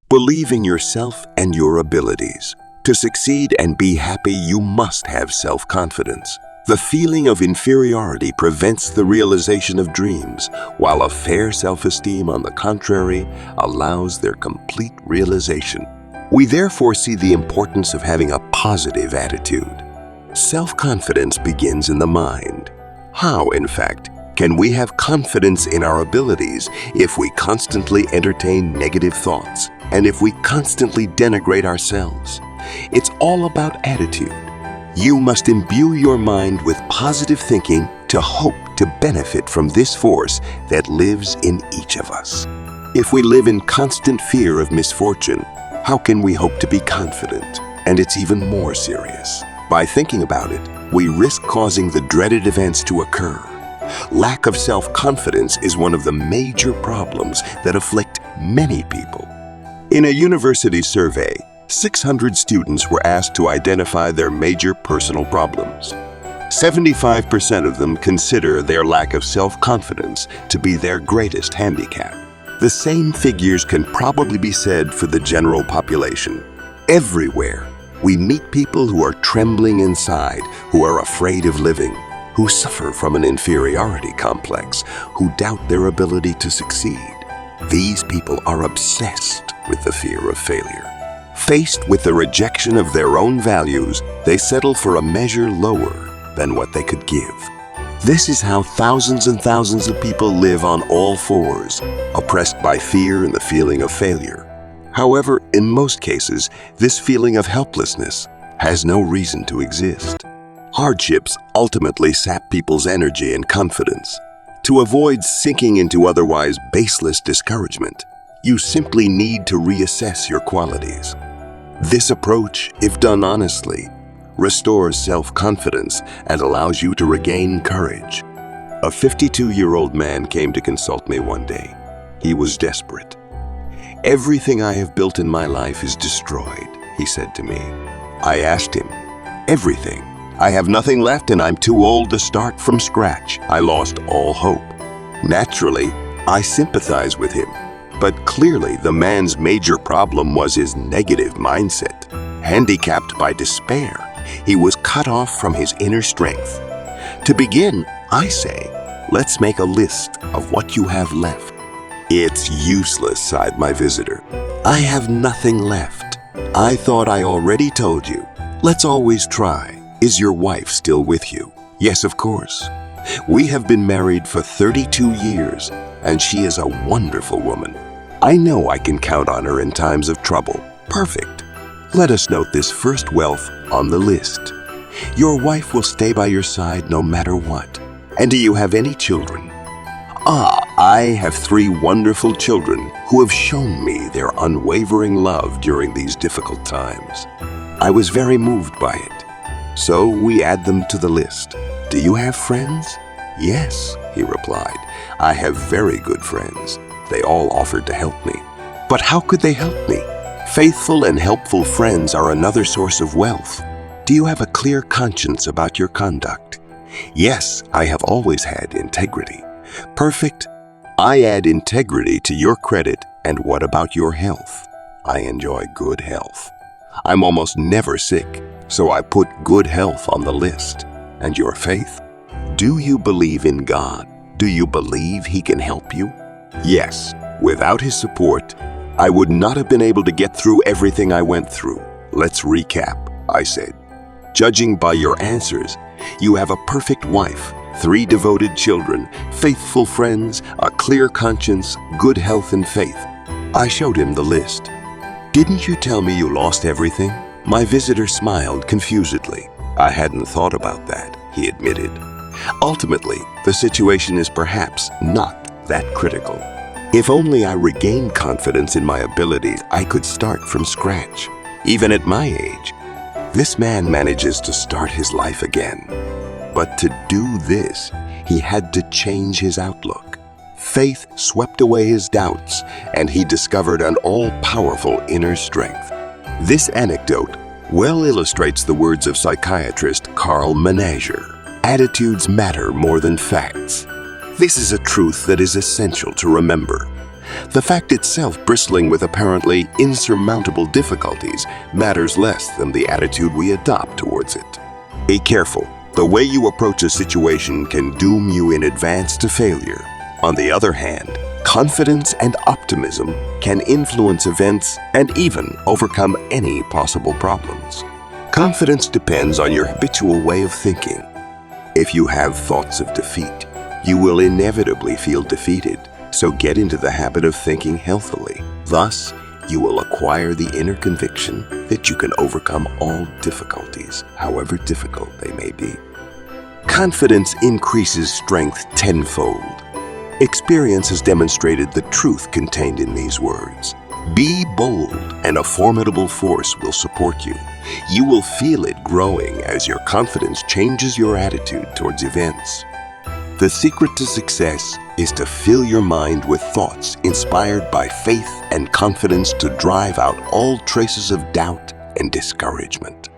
Believe in yourself and your abilities. To succeed and be happy, you must have self-confidence. The feeling of inferiority prevents the realization of dreams, while a fair self-esteem, on the contrary, allows their complete realization. We therefore see the importance of having a positive attitude. Self-confidence begins in the mind. How, in fact, can we have confidence in our abilities if we constantly entertain negative thoughts and if we constantly denigrate ourselves? It's all about attitude. You must imbue your mind with positive thinking to hope to benefit from this force that lives in each of us. If we live in constant fear of misfortune, how can we hope to be confident? And it's even more serious. By thinking about it, we risk causing the dreaded events to occur. Lack of self-confidence is one of the major problems that afflict many people. In a university survey, 600 students were asked to identify their major personal problems. 75% of them consider their lack of self-confidence to be their greatest handicap. The same figures can probably be said for the general population. Everywhere, we meet people who are trembling inside, who are afraid of living, who suffer from an inferiority complex, who doubt their ability to succeed. These people are obsessed with the fear of failure. Faced with the rejection of their own values, they settle for a measure lower than what they could give. This is how thousands and thousands of people live on all fours, oppressed by fear and the feeling of failure. However, in most cases, this feeling of helplessness has no reason to exist. Hardships ultimately sap people's energy and confidence. To avoid sinking into otherwise baseless discouragement, you simply need to reassess your qualities. This approach, if done honestly, restores self-confidence and allows you to regain courage. A 52-year-old man came to consult me one day. He was desperate. "Everything I have built in my life is destroyed," he said to me. I asked him, "Everything? I have nothing left and I'm too old to start from scratch. I lost all hope." Naturally, I sympathize with him. But clearly, the man's major problem was his negative mindset. Handicapped by despair, he was cut off from his inner strength. To begin, I say, let's make a list of what you have left. "It's useless," sighed my visitor. "I have nothing left." I thought I already told you. Let's always try. Is your wife still with you? Yes, of course. We have been married for 32 years, and she is a wonderful woman. I know I can count on her in times of trouble. Perfect. Let us note this first wealth on the list. Your wife will stay by your side no matter what. And do you have any children? I have 3 wonderful children who have shown me their unwavering love during these difficult times. I was very moved by it. So we add them to the list. Do you have friends? Yes, he replied. I have very good friends. They all offered to help me. But how could they help me? Faithful and helpful friends are another source of wealth. Do you have a clear conscience about your conduct? Yes, I have always had integrity. Perfect. I add integrity to your credit. And what about your health? I enjoy good health. I'm almost never sick, so I put good health on the list. And your faith? Do you believe in God? Do you believe He can help you? Yes. Without His support, I would not have been able to get through everything I went through. Let's recap, I said. Judging by your answers, you have a perfect wife, 3 devoted children, faithful friends, a clear conscience, good health and faith. I showed him the list. Didn't you tell me you lost everything? My visitor smiled confusedly. I hadn't thought about that, he admitted. Ultimately, the situation is perhaps not that critical. If only I regained confidence in my abilities, I could start from scratch. Even at my age, this man manages to start his life again. But to do this, he had to change his outlook. Faith swept away his doubts, and he discovered an all-powerful inner strength. This anecdote well illustrates the words of psychiatrist Carl Manager. attitudes matter more than facts. This is a truth that is essential to remember. The fact itself bristling with apparently insurmountable difficulties matters less than the attitude we adopt towards it. Be careful. The way you approach a situation can doom you in advance to failure. On the other hand, confidence and optimism can influence events and even overcome any possible problems. Confidence depends on your habitual way of thinking. If you have thoughts of defeat, you will inevitably feel defeated, so get into the habit of thinking healthily. Thus, you will acquire the inner conviction that you can overcome all difficulties, however difficult they may be. Confidence increases strength tenfold. Experience has demonstrated the truth contained in these words. Be bold, and a formidable force will support you. You will feel it growing as your confidence changes your attitude towards events. The secret to success is to fill your mind with thoughts inspired by faith and confidence to drive out all traces of doubt and discouragement.